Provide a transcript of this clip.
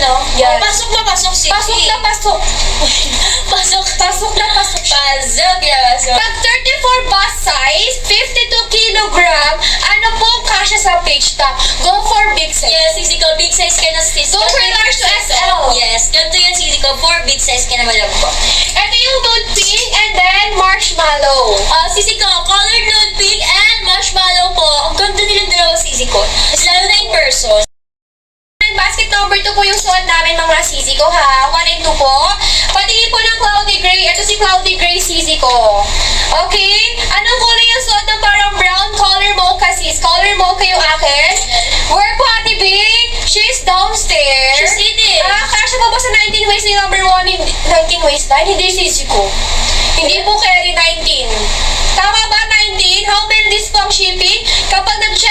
no? Yes. Pasok na pasok, Sisi. Pasok na pasok. Pasok. Pasok na pasok siya. Pasok na pasok. Pag 34 bust size, 52 kilogram, ano po kasya sa page top? Go for big size. Yes, Sisi ko. Big size ka na, Sis. Go for large to XL. Yes. Ganito yan, Sisi ko. For big size ka na, madam ko. Ito yung nude pink and then marshmallow. Sisi ko, colored nude pink and marshmallow po. Ang ganda nilang dalawa, Sisi ko. Mas lalo na in person. Basket number 2 po yung suot namin mga sisi ko ha. 1 and 2 po. Patingin po ng cloudy gray. Ito si cloudy gray sisi ko. Okay? Anong kulay yung suot ng parang brown color mocha sis? Color mocha yung akin. Where po Ate B? She's downstairs. She's eating. Kasya pa ba sa 19 waist ni number 1? 19 waistline? Hindi sisi ko. Hindi po carry 19. Tama ba 19? How many days po ang shipping?